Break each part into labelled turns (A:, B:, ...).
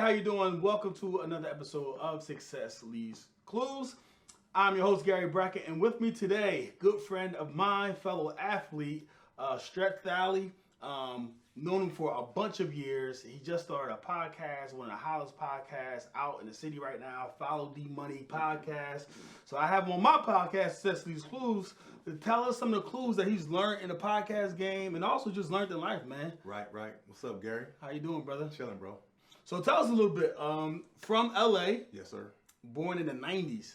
A: how you doing? Welcome to another episode of Success Leaves Clues. I'm your host, Gary Brackett, and with me today, good friend of mine, fellow athlete, Stretch Thalley. Known him for a bunch of years. He just started a podcast, one of the hottest podcasts out in the city right now, Follow D Money Podcast. So I have him on my podcast, Success Leaves Clues, to tell us some of the clues that he's learned in the podcast game and also just learned in life, man.
B: Right. What's up, Gary?
A: How you doing, brother?
B: Chilling, bro.
A: So tell us a little bit. From LA.
B: Yes, sir.
A: Born in the 90s.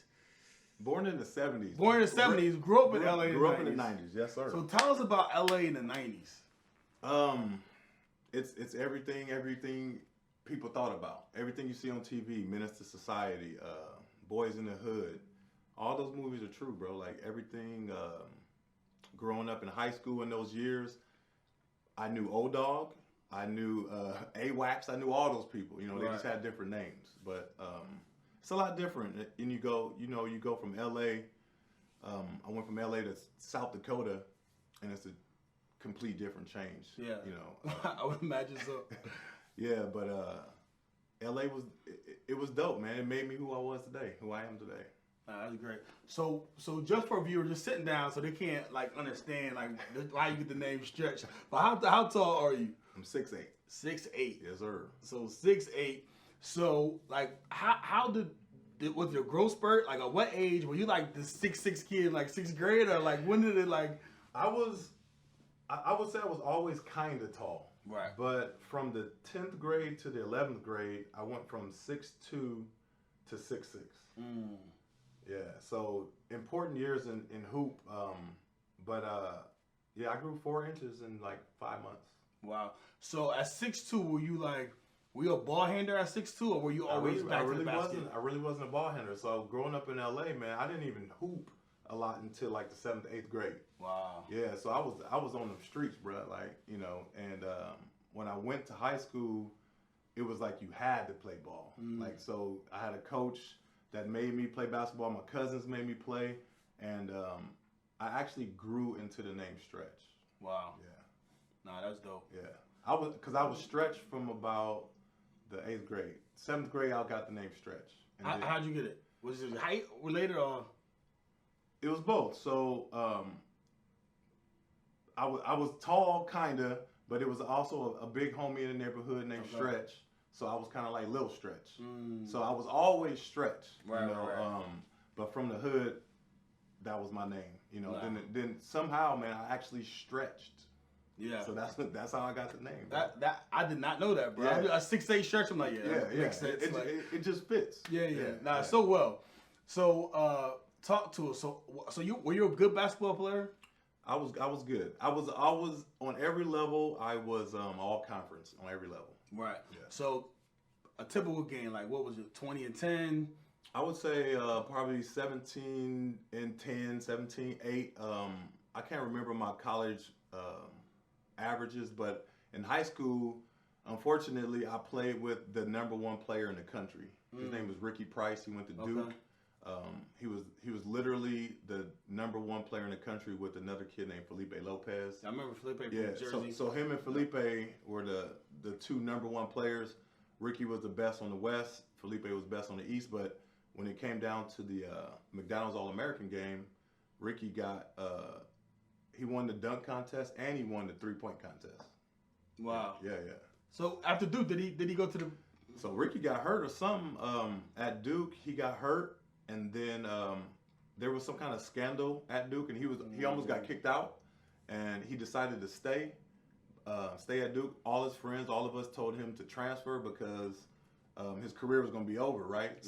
B: Born in the 70s.
A: Born in the 70s. Grew up in LA in the 90s.
B: Grew up in the 90s. Yes, sir.
A: So tell us about LA in the 90s.
B: It's everything people thought about. Everything you see on TV, Menace to Society, Boys in the Hood. All those movies are true, bro. Like everything, growing up in high school in those years, I knew O-Dog. I knew AWACS. I knew all those people. You know, they just had different names. But it's a lot different. And you go from LA. I went from LA to South Dakota, and it's a complete different change.
A: Yeah.
B: You know.
A: I would imagine so.
B: Yeah, but LA was dope, man. It made me who I was today, who I am today.
A: That's great. So just for a viewer just sitting down, so they can't like understand like why you get the name Stretch. But how tall are you?
B: I'm 6'8".
A: 6'8".
B: Yes, sir.
A: So 6'8". So like how did was your growth spurt? Like at what age were you like the 6'6" kid, like sixth grade, or like when did it like?
B: I would say I was always kind of tall.
A: Right.
B: But from the 10th grade to the 11th grade, I went from 6'2" to 6'6". Yeah, so important years in hoop. Yeah, I grew 4 inches in like 5 months.
A: Wow. So at 6'2", were you a ball handler at 6'2", or were you always back to the basket?
B: I really wasn't a ball handler. So growing up in LA, man, I didn't even hoop a lot until like the 7th, 8th grade.
A: Wow.
B: Yeah, so I was on the streets, bro. Like, you know, and when I went to high school, it was like you had to play ball. Like, so I had a coach that made me play basketball. My cousins made me play, and I actually grew into the name Stretch.
A: Wow.
B: Yeah.
A: Nah, that's dope.
B: Yeah. I was Stretch from about the 8th grade. 7th grade, I got the name Stretch. And
A: How'd you get it? Was it height related or?
B: It was both. So I was tall, kinda, but it was also a big homie in the neighborhood named Stretch. So I was kind of like Lil Stretch. So I was always Stretch,
A: right,
B: you know.
A: Right.
B: But from the hood, that was my name, you know. Wow. Then somehow, man, I actually stretched.
A: Yeah.
B: So that's how I got the name.
A: That I did not know that, bro.
B: Yeah.
A: A 6'8" Stretch. I'm like, yeah. Makes sense.
B: It just fits.
A: Yeah. So well. So talk to us. So were you a good basketball player?
B: I was good. I was on every level. I was all conference on every level. Right.
A: Yeah. So a typical game, like what was it, 20 and 10?
B: I would say probably 17 and 10, 17-8. I can't remember my college averages, but in high school, unfortunately, I played with the #1 player in the country. His name was Ricky Price. He went to Duke. He was literally the #1 player in the country with another kid named Felipe Lopez.
A: I remember Felipe from Jersey.
B: So him and Felipe were the two #1 players. Ricky was the best on the West. Felipe was best on the East. But when it came down to the McDonald's All-American game, Ricky he won the dunk contest and he won the 3-point contest.
A: Wow.
B: Yeah.
A: So after Duke, did he go to the?
B: So Ricky got hurt or something at Duke. He got hurt. And then there was some kind of scandal at Duke, and he almost got kicked out. And he decided to stay at Duke. All his friends, all of us, told him to transfer because his career was going to be over, right?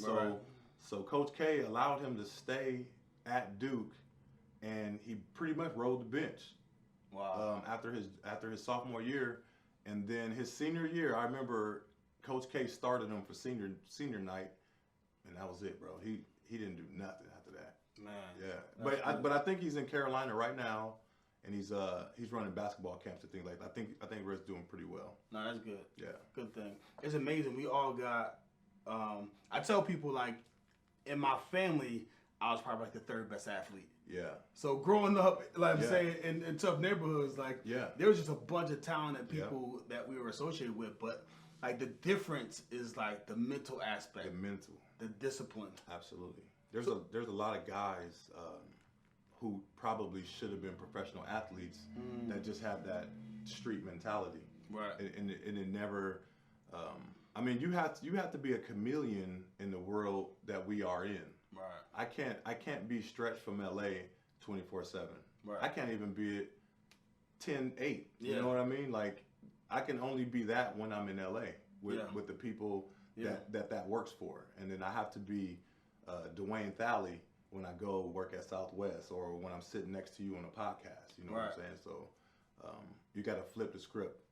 B: So Coach K allowed him to stay at Duke, and he pretty much rode the bench.
A: Wow.
B: After his sophomore year, and then his senior year, I remember Coach K started him for senior night, and that was it, bro. He didn't do nothing after that.
A: Man.
B: Yeah. But I think he's in Carolina right now, and he's running basketball camps and things like that. I think Red's doing pretty well.
A: No, that's good.
B: Yeah.
A: Good thing. It's amazing. We all got. I tell people like, in my family, I was probably like the third best athlete.
B: Yeah.
A: So growing up, like I'm saying, in tough neighborhoods, like there was just a bunch of talented people that we were associated with. But like the difference is like the mental aspect, the discipline.
B: Absolutely. There's a lot of guys who probably should have been professional athletes that just have that street mentality.
A: Right.
B: And it never. I mean, you have to be a chameleon in the world that we are in.
A: Right.
B: I can't be stretched from LA 24/7.
A: Right.
B: I can't even be it 10/8.
A: Yeah.
B: You know what I mean? Like, I can only be that when I'm in LA with the people that works for. And then I have to be Duane Thalley when I go work at Southwest or when I'm sitting next to you on a podcast. You know what I'm saying? So you got to flip the script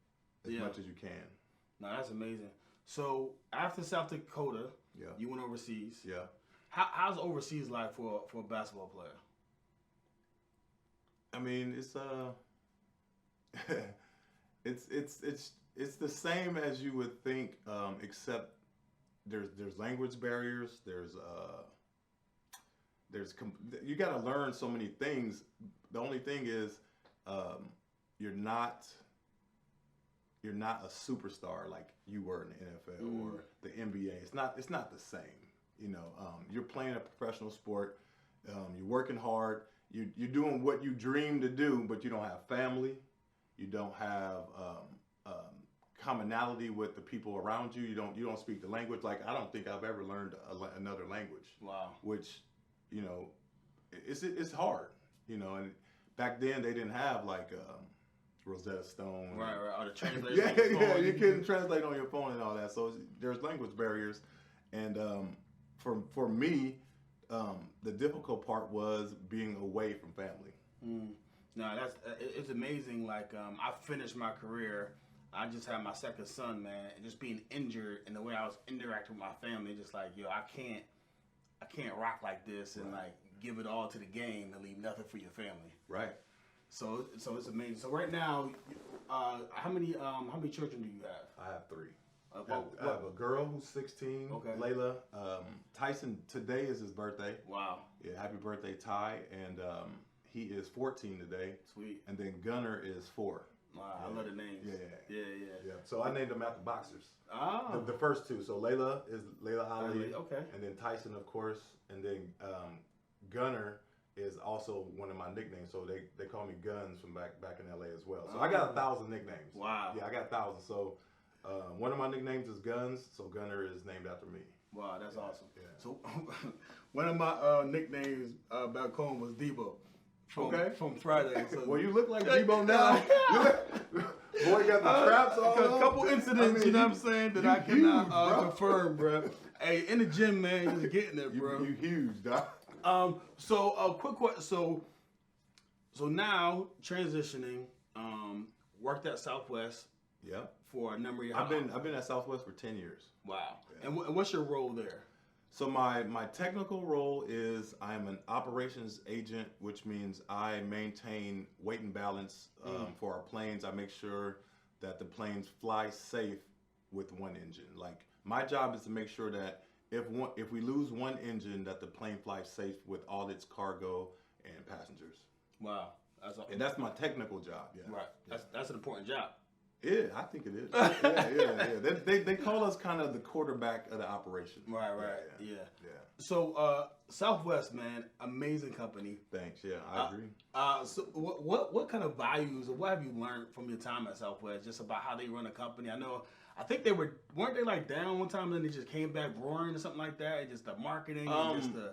B: as much as you can.
A: No, that's amazing. So after South Dakota, you went overseas.
B: Yeah.
A: How's overseas life for a basketball player?
B: I mean, it's it's the same as you would think, except there's language barriers. You got to learn so many things. The only thing is, you're not a superstar like you were in the NFL or the NBA. It's not the same. You know, you're playing a professional sport. You're working hard. You're doing what you dream to do, but you don't have family. You don't have commonality with the people around you. You don't speak the language. Like, I don't think I've ever learned another language.
A: Wow.
B: Which, you know, it's hard. You know, and back then they didn't have like Rosetta Stone.
A: Right. Or the translation.
B: You couldn't translate on your phone and all that. So there's language barriers, and for me, the difficult part was being away from family.
A: No, it's amazing. Like, I finished my career. I just had my second son, man, and just being injured and the way I was interacting with my family, just like, yo, I can't rock like this and like give it all to the game and leave nothing for your family.
B: Right.
A: So it's amazing. So right now, how many children do you have?
B: I have 3.
A: I
B: have a girl who's 16, Layla. Tyson, today is his birthday.
A: Wow.
B: Yeah, happy birthday, Ty. And he is 14 today.
A: Sweet.
B: And then Gunner is 4.
A: Wow, I love the names. Yeah.
B: So I named them after boxers.
A: Ah.
B: The first 2. So Layla is Layla Ali.
A: Okay.
B: And then Tyson, of course. And then Gunner is also one of my nicknames. So they call me Guns from back in LA as well. So I got 1,000 nicknames.
A: Wow.
B: Yeah, I got 1,000. So one of my nicknames is Guns. So Gunner is named after me.
A: Wow, that's awesome.
B: Yeah.
A: So one of my nicknames back home was Debo. From Friday. So.
B: Well, you look like Debo now. Boy got the traps all
A: A couple incidents, you know what I'm saying, that I cannot confirm, bro. Hey, in the gym, man, you're just getting there, bro.
B: You huge, dog.
A: So quick question. So now transitioning, worked at Southwest.
B: Yep.
A: For a number of years.
B: I've been at Southwest for 10 years.
A: Wow.
B: Yeah.
A: And what's your role there?
B: So my technical role is I'm an operations agent, which means I maintain weight and balance for our planes. I make sure that the planes fly safe with one engine. Like, my job is to make sure that if we lose one engine, that the plane flies safe with all its cargo and passengers.
A: Wow.
B: And that's my technical job. Yeah.
A: Right. That's an important job.
B: Yeah, I think it is. Yeah. They call us kind of the quarterback of the operation.
A: Right. Yeah. So Southwest, man, amazing company.
B: Thanks. Yeah, I agree.
A: So what kind of values or what have you learned from your time at Southwest, just about how they run a company? I think weren't they like down one time and then they just came back roaring or something like that? And just the marketing and just the...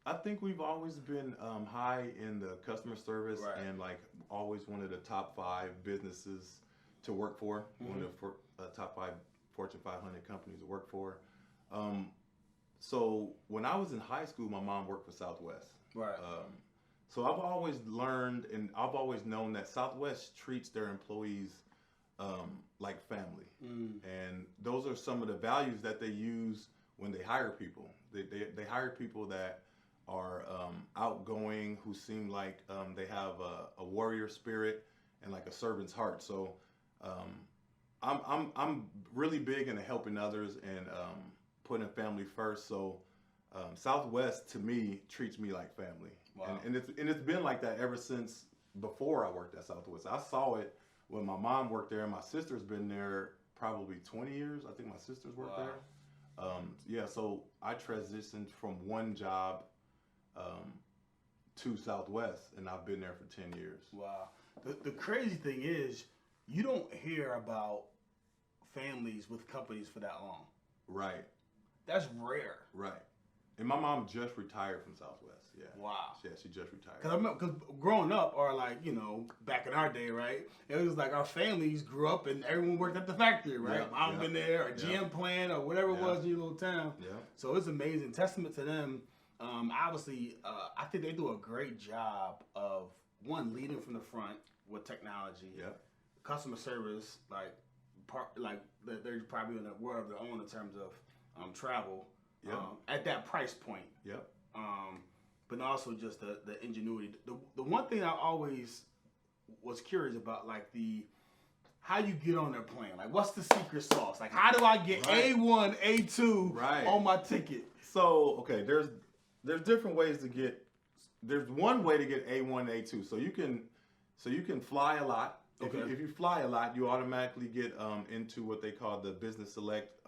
B: I think we've always been high in the customer service and like always one of the top 5 businesses to work for, one of the top 5 Fortune 500 companies to work for. So when I was in high school, my mom worked for Southwest.
A: Right.
B: So I've always learned and I've always known that Southwest treats their employees like family. And those are some of the values that they use when they hire people. They hire people that are outgoing, who seem like they have a warrior spirit and like a servant's heart. So I'm really big into helping others and putting family first. So Southwest to me treats me like family. Wow. And it's been like that ever since before I worked at Southwest. I saw it when my mom worked there, and my sister's been there probably 20 years. I think my sisters work
A: Wow.
B: there. Yeah, so I transitioned from one job to Southwest, and I've been there for 10 years.
A: Wow. The crazy thing is, you don't hear about families with companies for that long.
B: Right,
A: That's rare.
B: right. And my mom just retired from Southwest. Yeah.
A: Wow.
B: Yeah, she just retired.
A: Cause I remember, cause growing up, or like back in our day, right? It was like our families grew up and everyone worked at the factory, right?
B: Yeah,
A: Mom
B: yeah,
A: been there, a GM plant, or whatever it
B: Yeah.
A: was in your little town.
B: Yeah.
A: So it's amazing. Testament to them. Obviously, I think they do a great job of leading from the front with technology,
B: Yeah.
A: customer service, they're probably in a world of their own in terms of travel.
B: Yeah.
A: At that price point.
B: Yep.
A: But also just the ingenuity. The one thing I always was curious about, like how you get on their plane. Like, what's the secret sauce? Like, how do I get
B: Right.
A: A1, A2
B: Right.
A: on my ticket?
B: So, okay, there's different ways to get. There's one way to get A1, A2. So you can fly a lot.
A: Okay.
B: If you fly a lot, you automatically get into what they call the Business Select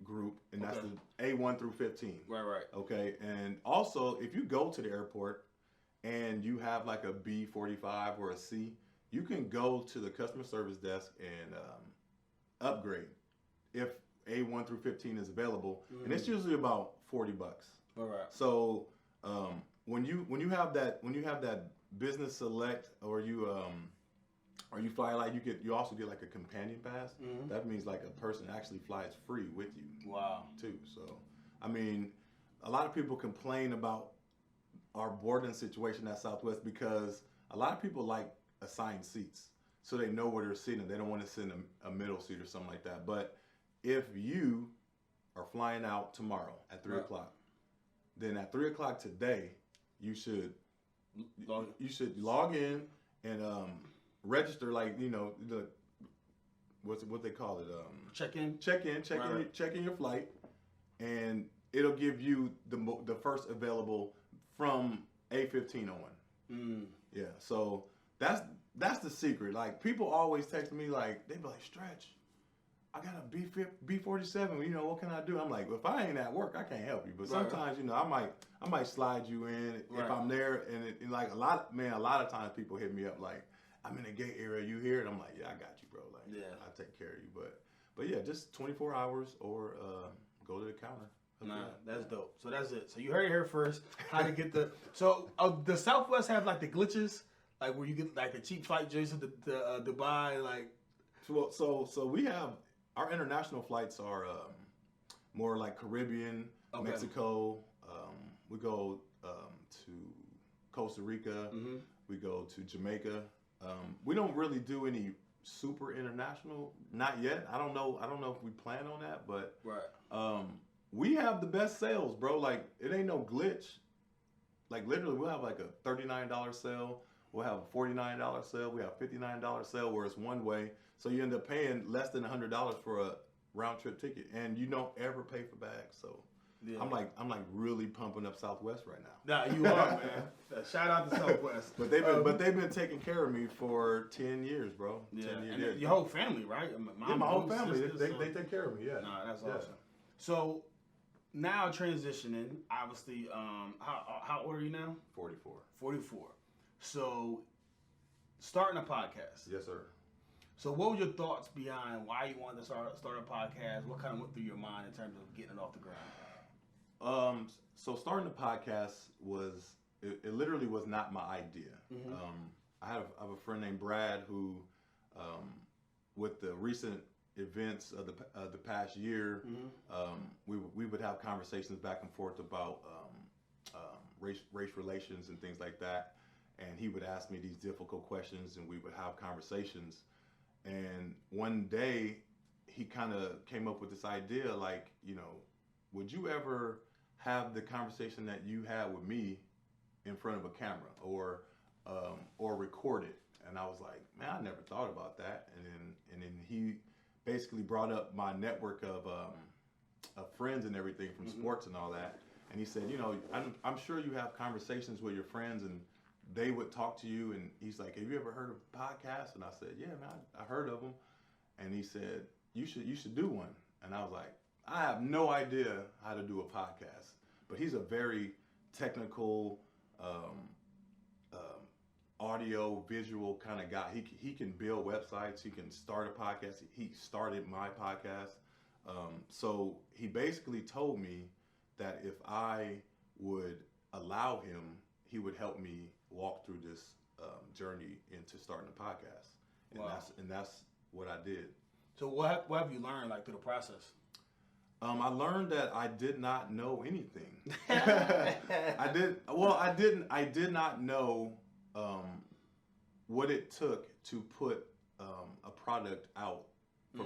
B: group, and that's
A: Okay.
B: the A1 through 15.
A: Right.
B: Okay, and also if you go to the airport and you have like a B45 or a C, you can go to the customer service desk and upgrade if A1 through 15 is available, and it's usually about $40.
A: All right.
B: So when you have that Business Select or you fly like you also get like a companion pass.
A: Mhm.
B: That means like a person actually flies free with you.
A: Wow.
B: Too. So I mean, a lot of people complain about our boarding situation at Southwest because a lot of people like assigned seats, so they know where they're sitting. They don't want to sit in a middle seat or something like that. But if you are flying out tomorrow at 3
A: Right.
B: o'clock, then at 3 o'clock today, you should
A: Log-
B: in and register, like what they call it,
A: Check in.
B: check in
A: Right.
B: your flight, and it'll give you the first available from A15 on.
A: Mm.
B: Yeah, so that's the secret. Like, people always text me, like, they be like, Stretch, I got a B47. What can I do? I'm like, well, if I ain't at work, I can't help you. But
A: Right.
B: sometimes, I might slide you in
A: Right.
B: if I'm there. And like a lot of times people hit me up like, I'm in the gate area. You here? And I'm like, yeah, I got you, bro. Like,
A: Yeah.
B: I take care of you. But yeah, just 24 hours or go to the counter.
A: Nah, that's dope. So that's it. So you heard it here first. How to get the Southwest have like the glitches, like where you get like the cheap flight joints to Dubai, like.
B: So we have our international flights are more like Caribbean,
A: Okay.
B: Mexico. We go to Costa Rica.
A: Mm-hmm.
B: We go to Jamaica. We don't really do any super international, not yet. I don't know if we plan on that, but
A: Right.
B: we have the best sales, bro. Like, it ain't no glitch. Like, literally, we'll have like a $39 sale. We'll have a $49 sale. We have a $59 sale where it's one way. So you end up paying less than $100 for a round trip ticket, and you don't ever pay for bags. So
A: Yeah.
B: I'm like really pumping up Southwest right now.
A: Nah, you are, man. Shout out to Southwest.
B: But they've been taking care of me for 10 years, bro.
A: Yeah,
B: 10 years.
A: and your whole family, right?
B: Yeah, my whole
A: Mom,
B: family.
A: sisters,
B: They
A: so-
B: take care of me. Yeah.
A: Nah, that's
B: Yeah.
A: awesome. So now transitioning, obviously, how old are you now?
B: 44.
A: 44. So starting a podcast.
B: Yes, sir.
A: So what were your thoughts behind why you wanted to start a podcast? What kind of went through your mind in terms of getting it off the ground?
B: So starting the podcast was it literally was not my idea.
A: Mhm.
B: I have a friend named Brad who, with the recent events of the past year, we would have conversations back and forth about race relations and things like that, and he would ask me these difficult questions, and we would have conversations. And one day, he kind of came up with this idea, like, would you ever have the conversation that you had with me in front of a camera or record it? And I was like, man, I never thought about that. And then he basically brought up my network of friends and everything from sports and all that. And he said, I'm sure you have conversations with your friends and they would talk to you. And he's like, have you ever heard of podcasts? And I said, yeah, man, I heard of them. And he said, you should do one. And I was like, I have no idea how to do a podcast. But he's a very technical, audio, visual kind of guy. He can build websites. He can start a podcast. He started my podcast. So he basically told me that if I would allow him, he would help me walk through this journey into starting a podcast. And
A: Wow.
B: that's what I did.
A: So what have you learned like through the process?
B: I learned that I did not know anything. I did not know what it took to put a product out for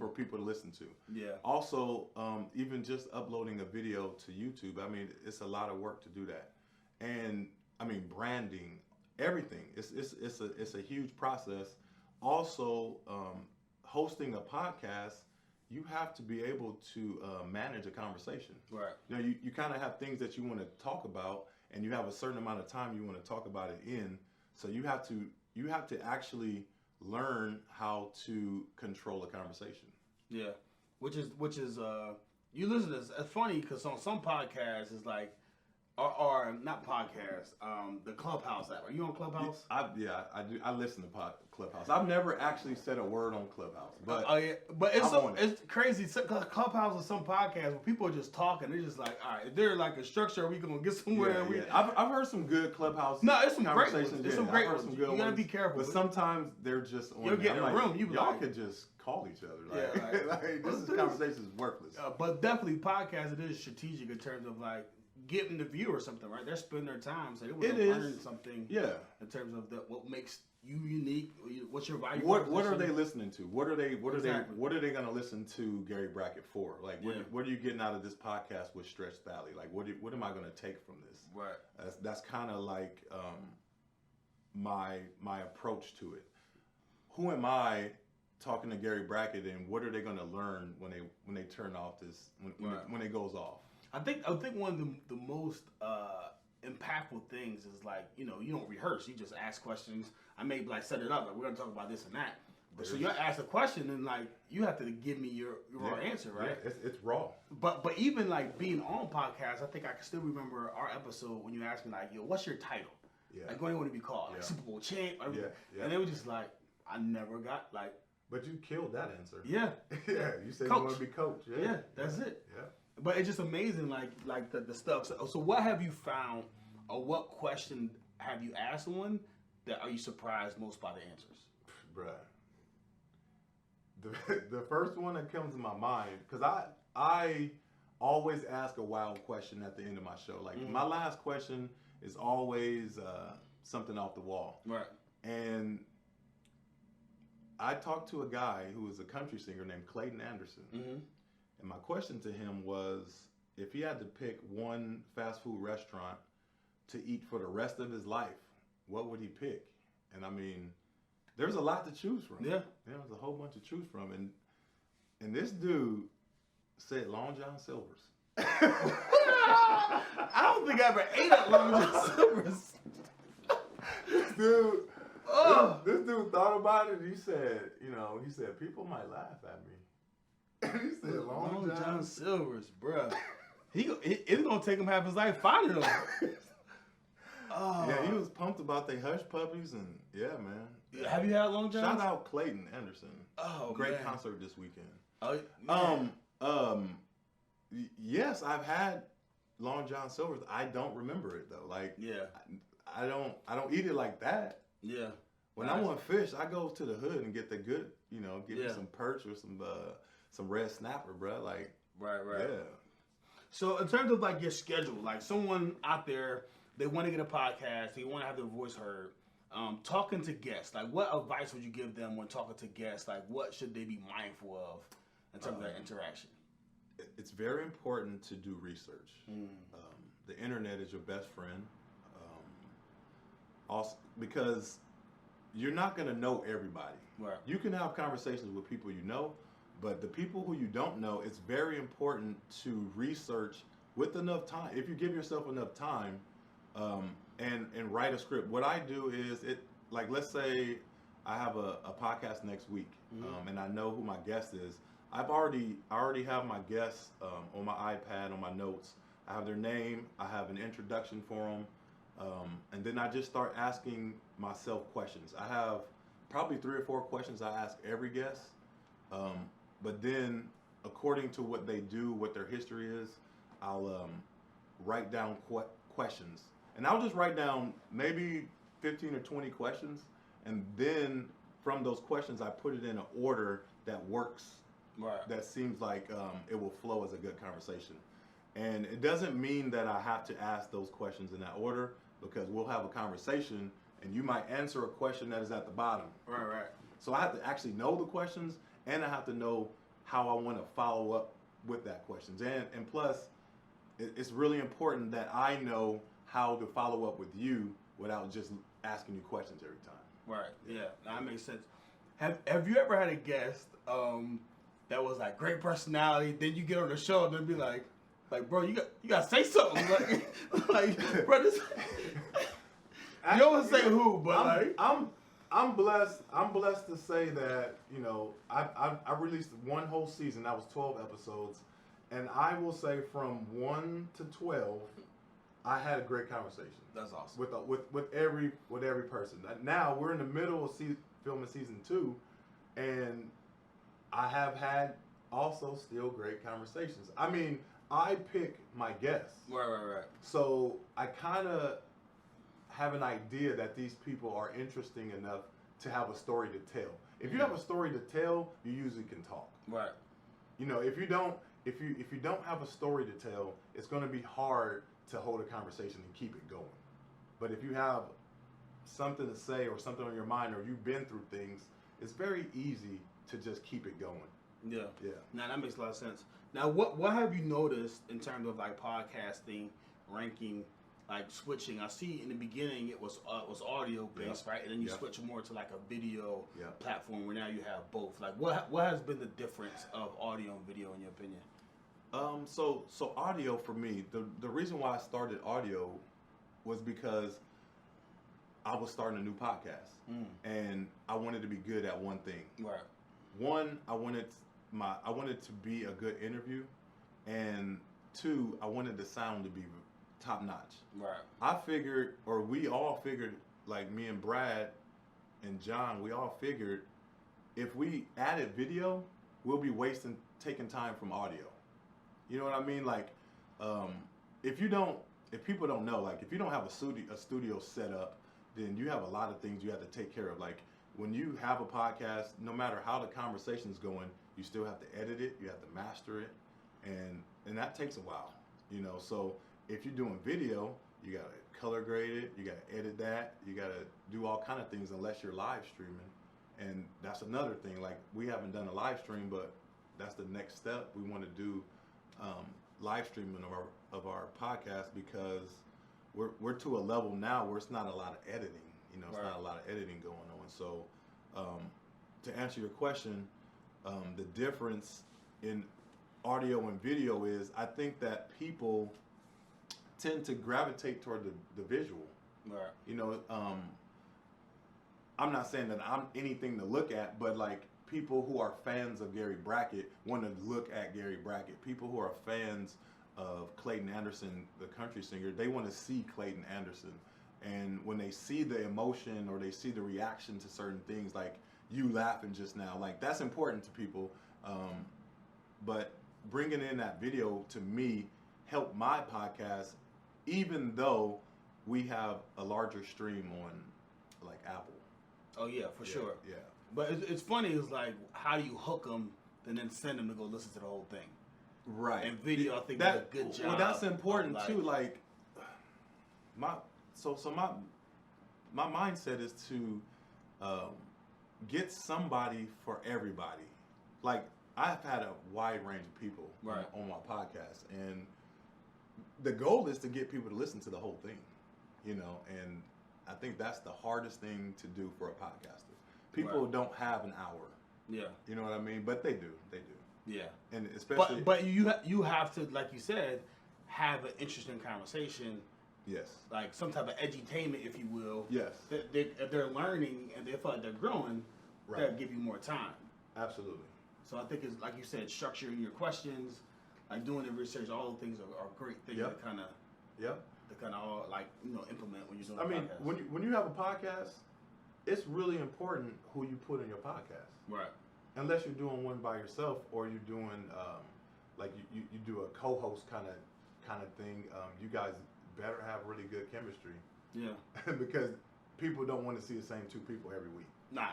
B: people to listen to.
A: Yeah.
B: Also, even just uploading a video to YouTube, I mean, it's a lot of work to do that. And I mean, branding, everything. It's a huge process. Also, hosting a podcast, you have to be able to manage a conversation.
A: Right.
B: You know, you kind of have things that you want to talk about, and you have a certain amount of time you want to talk about it in. So you have to actually learn how to control a conversation.
A: Yeah. Which is you listen to this. It's funny because on some podcasts it's like, or not podcasts, the Clubhouse app. Are you on Clubhouse?
B: I do. I listen to Clubhouse. I've never actually said a word on Clubhouse, but
A: yeah. But it's crazy. Clubhouse is some podcasts where people are just talking. They're just like, all right, is there like a structure? Are we gonna get somewhere?
B: I've heard some good Clubhouse.
A: No, it's some great
B: conversations.
A: ones. It's some great ones. You gotta be careful.
B: But sometimes they're just on.
A: You'll get in a room.
B: Y'all could just call each other. Like, this conversation is worthless.
A: But definitely podcasts, it is strategic in terms of like getting the viewer something, right? They're spending their time, so they want to learn something.
B: Yeah. In
A: terms of what makes you unique. What's your value?
B: What are they listening to? What are they going to listen to Gary Brackett for? Like, what are you getting out of this podcast with Stretch Thalley? Like, what am I going to take from this?
A: Right.
B: That's kind of like my approach to it. Who am I talking to Gary Brackett, and what are they going to learn when they turn off this when it goes off? I think
A: one of the most impactful things is like, you don't rehearse. You just ask questions. I may like set it up. Like, we're gonna talk about this and that. So you ask a question and like you have to give me your raw answer, right?
B: Yeah, it's raw.
A: But even like being on podcasts, I think I can still remember our episode when you asked me like, yo, what's your title?
B: Yeah.
A: Like, what do you want to be called? Like Super Bowl champ?
B: Yeah.
A: And they were just like, I never got like.
B: But you killed that answer.
A: Yeah.
B: Yeah. You said
A: coach.
B: You want to be coach.
A: Yeah. That's it.
B: Yeah.
A: But it's just amazing, like the stuff. So what have you found, or what question have you asked someone that are you surprised most by the answers?
B: Bruh. The first one that comes to my mind, because I always ask a wild question at the end of my show. Like, my last question is always something off the wall.
A: Right.
B: And I talked to a guy who was a country singer named Clayton Anderson.
A: Mm-hmm.
B: And my question to him was, if he had to pick one fast food restaurant to eat for the rest of his life, what would he pick? And I mean, there's a lot to choose from.
A: Yeah.
B: There's a whole bunch to choose from. And this dude said Long John Silver's.
A: I don't think I ever ate at Long John Silver's.
B: This dude thought about it. He said, people might laugh at me. He said Long
A: John Silver's, bruh. It's gonna take him half his life finding them.
B: Yeah, he was pumped about they hush puppies, and yeah, man.
A: Have you had Long John?
B: Shout out Clayton Anderson.
A: Oh,
B: great concert this weekend.
A: Oh,
B: yes, I've had Long John Silver's. I don't remember it though. Like,
A: yeah,
B: I don't eat it like that.
A: Yeah.
B: When I want fish, I go to the hood and get the good, get me some perch or some red snapper, bro. Like,
A: right.
B: Yeah.
A: So in terms of like your schedule, like someone out there, they want to get a podcast, they want to have their voice heard. Talking to guests, like what advice would you give them when talking to guests? Like what should they be mindful of in terms of that interaction?
B: It's very important to do research. The internet is your best friend. Also, because you're not going to know everybody.
A: Right.
B: You can have conversations with people you know, but the people who you don't know, it's very important to research with enough time. If you give yourself enough time and write a script. What I do is, let's say I have a podcast next week, and I know who my guest is. I already have my guests on my iPad, on my notes. I have their name. I have an introduction for them. And then I just start asking myself questions. I have probably 3 or 4 questions I ask every guest. But then, according to what they do, what their history is, I'll write down questions. And I'll just write down maybe 15 or 20 questions. And then from those questions, I put it in an order that works, that seems like it will flow as a good conversation. And it doesn't mean that I have to ask those questions in that order, because we'll have a conversation and you might answer a question that is at the bottom.
A: Right.
B: So I have to actually know the questions, and I have to know how I want to follow up with that questions. And plus, it's really important that I know how to follow up with you without just asking you questions every time.
A: Right. Yeah. That makes sense. Have you ever had a guest that was like great personality, then you get on the show and then be like, bro, you got to say something. like bro, this. You don't want to say who, but
B: I'm blessed to say that, you know, I released one whole season. That was 12 episodes, and I will say from 1 to 12, I had a great conversation.
A: That's awesome.
B: With every person. Now we're in the middle of filming season 2, and I have had also still great conversations. I mean, I pick my guests.
A: Right.
B: So I kind of have an idea that these people are interesting enough to have a story to tell. If you have a story to tell, you usually can talk.
A: Right.
B: You know, if you don't have a story to tell, it's going to be hard to hold a conversation and keep it going. But if you have something to say or something on your mind, or you've been through things, it's very easy to just keep it going.
A: Yeah.
B: Yeah.
A: Now that makes a lot of sense. Now, what have you noticed in terms of like podcasting, ranking, like switching? I see in the beginning it was audio based, right? And then you switch more to like a video platform where now you have both. Like what has been the difference of audio and video in your opinion?
B: So audio for me, the reason why I started audio was because I was starting a new podcast, and I wanted to be good at one thing.
A: Right.
B: One, I wanted to be a good interview, and 2, I wanted the sound to be top notch.
A: Right.
B: I figured, or we all figured, like me and Brad and John, we all figured if we added video, we'll be taking time from audio. You know what I mean? Like, if people don't know, like if you don't have a studio set up, then you have a lot of things you have to take care of. Like when you have a podcast, no matter how the conversation's going, you still have to edit it, you have to master it, and that takes a while, you know. So if you're doing video, you gotta color grade it, you gotta edit that, you gotta do all kind of things unless you're live streaming, and that's another thing. Like we haven't done a live stream, but that's the next step. We want to do live streaming of our podcast, because we're to a level now where it's not a lot of editing. You know, it's not a lot of editing going on. So to answer your question, the difference in audio and video is I think that people tend to gravitate toward the visual.
A: Right.
B: You know, I'm not saying that I'm anything to look at, but like people who are fans of Gary Brackett want to look at Gary Brackett. People who are fans of Clayton Anderson, the country singer, they want to see Clayton Anderson. And when they see the emotion or they see the reaction to certain things, like you laughing just now, like that's important to people. But bringing in that video to me helped my podcast, even though we have a larger stream on like Apple.
A: Oh yeah, for sure.
B: Yeah.
A: But it's funny. It's like, how do you hook them and then send them to go listen to the whole thing?
B: Right.
A: And video, I think, does a good job.
B: Well, that's important too. Like my mindset is to get somebody for everybody. Like I've had a wide range of people on my podcast, and the goal is to get people to listen to the whole thing. You know, and I think that's the hardest thing to do for a podcaster. People don't have an hour.
A: Yeah.
B: You know what I mean? But they do. They do.
A: Yeah.
B: And especially.
A: But you have to, like you said, have an interesting conversation.
B: Yes.
A: Like some type of edutainment, if you will.
B: Yes.
A: If they're learning and they feel like they're growing, they'll give you more time.
B: Absolutely.
A: So I think it's like you said, structuring your questions, like doing the research. All those things are great things
B: Yep.
A: to kind of.
B: Yep.
A: To kind of all like implement when you're doing.
B: I mean,
A: podcast.
B: when you have a podcast, it's really important who you put in your podcast.
A: Right.
B: Unless you're doing one by yourself or you're doing like you do a co-host kind of thing. You guys better have really good chemistry.
A: Yeah.
B: Because people don't want to see the same two people every week.
A: Nah,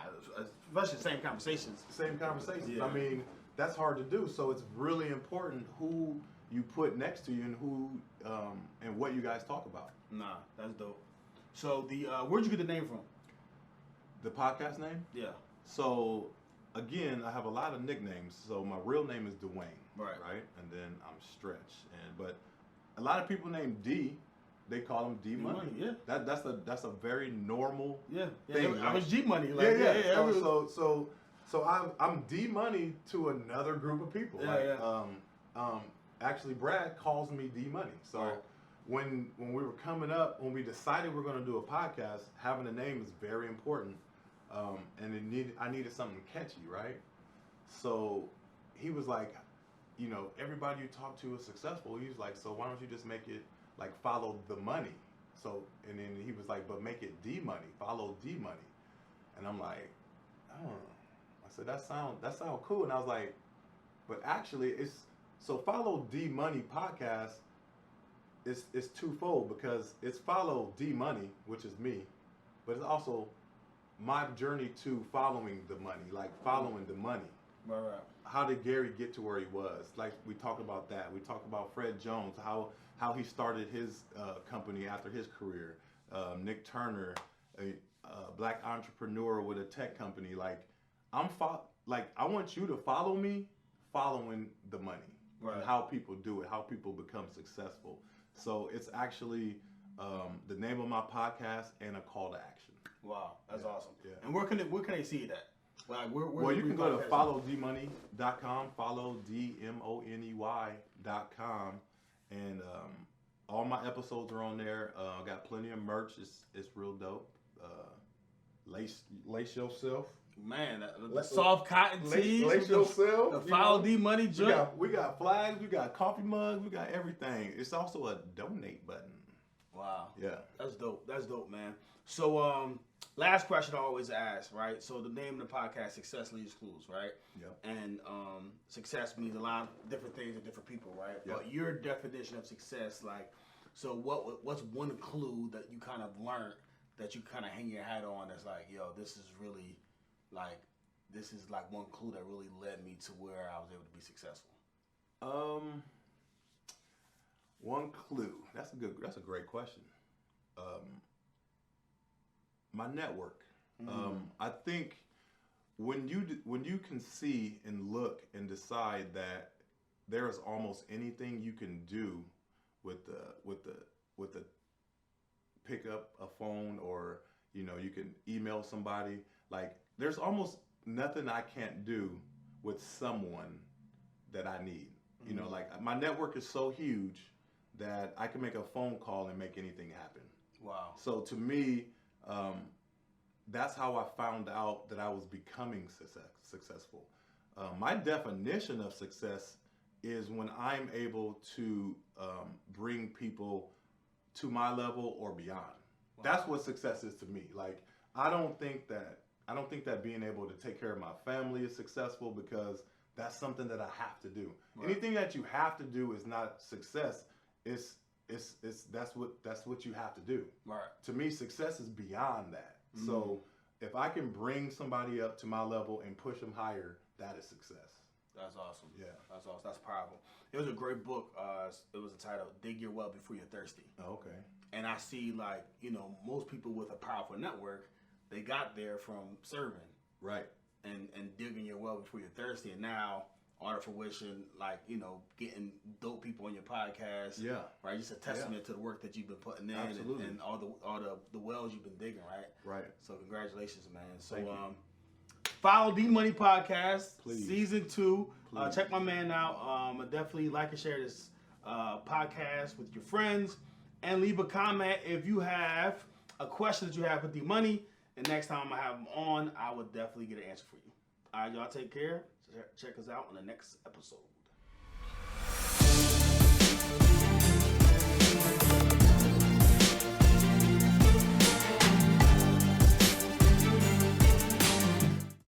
A: especially the same conversations.
B: Same conversations.
A: Yeah.
B: I mean, that's hard to do. So it's really important who you put next to you and who and what you guys talk about.
A: Nah, that's dope. So the where'd you get the name from?
B: The podcast name?
A: Yeah.
B: So again, I have a lot of nicknames. So my real name is Duane.
A: Right.
B: Right? And then I'm Stretch. But a lot of people named D, they call him D Money.
A: Yeah.
B: That's a very normal
A: Yeah.
B: thing.
A: I was G Money.
B: Like, yeah. So I'm D Money to another group of people. Actually, Brad calls me D Money. So
A: right.
B: when we were coming up, when we decided we're going to do a podcast, having a name is very important. And I needed something catchy, right? So he was like, everybody you talk to is successful. He was like, so why don't you just make it like follow the money? So, and then he was like, but make it D Money, follow D Money. And I'm like, oh, I said, that sound cool. And I was like, but actually so follow D Money podcast is twofold, because it's follow D Money, which is me, but it's also my journey to following the money, like following the money.
A: Right.
B: How did Gary get to where he was? Like, we talk about that. We talk about Fred Jones, how he started his company after his career. Nick Turner, a black entrepreneur with a tech company. Like, I want you to follow me, following the money,
A: right.
B: And how people do it, how people become successful. So it's actually the name of my podcast and a call to action.
A: Wow, that's awesome.
B: Yeah.
A: And where can they see it at? Like,
B: well, you can go to followdmoney.com, followdmoney.com, and all my episodes are on there. I got plenty of merch. It's real dope. Lace yourself.
A: Man, the soft cotton tees.
B: Lace yourself.
A: The Follow D Money joint.
B: We got flags. We got coffee mugs. We got everything. It's also a donate button.
A: Wow.
B: Yeah.
A: That's dope. That's dope, man. So, last question I always ask, right? So the name of the podcast, Success Leaves Clues, right?
B: Yep.
A: And success means a lot of different things to different people, right?
B: Yep.
A: But your definition of success, like, so what's one clue that you kind of learned that you kind of hang your hat on that's like, yo, this is really, like, this is like one clue that really led me to where I was able to be successful?
B: One clue. That's a great question. My network.
A: Mm-hmm.
B: I think when you can see and look and decide that there is almost anything you can do with the pick up a phone, or you can email somebody. Like, there's almost nothing I can't do with someone that I need.
A: Mm-hmm.
B: Like, my network is so huge that I can make a phone call and make anything happen.
A: Wow.
B: So to me, that's how I found out that I was becoming successful. My definition of success is when I'm able to bring people to my level or beyond. Wow. That's what success is to me. Like, I don't think that being able to take care of my family is successful, because that's something that I have to do. Right. Anything that you have to do is not success. That's what you have to do.
A: Right. To
B: me, success is beyond that. Mm-hmm. So if I can bring somebody up to my level and push them higher, that is success.
A: That's awesome.
B: Yeah.
A: That's awesome. That's powerful. It was a great book. It was entitled "Dig Your Well Before You're Thirsty."
B: Oh, okay.
A: And I see, like, most people with a powerful network, they got there from serving.
B: Right.
A: And digging your well before you're thirsty. And now, art of fruition, like, getting dope people on your podcast.
B: Yeah.
A: Right. Just a testament to the work that you've been putting in.
B: Absolutely.
A: And all the wells you've been digging, right?
B: Right.
A: So congratulations, man. So
B: Thank you.
A: Follow D Money Podcast,
B: Please.
A: Season 2. Check my man out. Definitely like and share this podcast with your friends, and leave a comment if you have a question that you have with D Money. And next time I have him on, I would definitely get an answer for you. All right, y'all take care. Check us out on the next episode.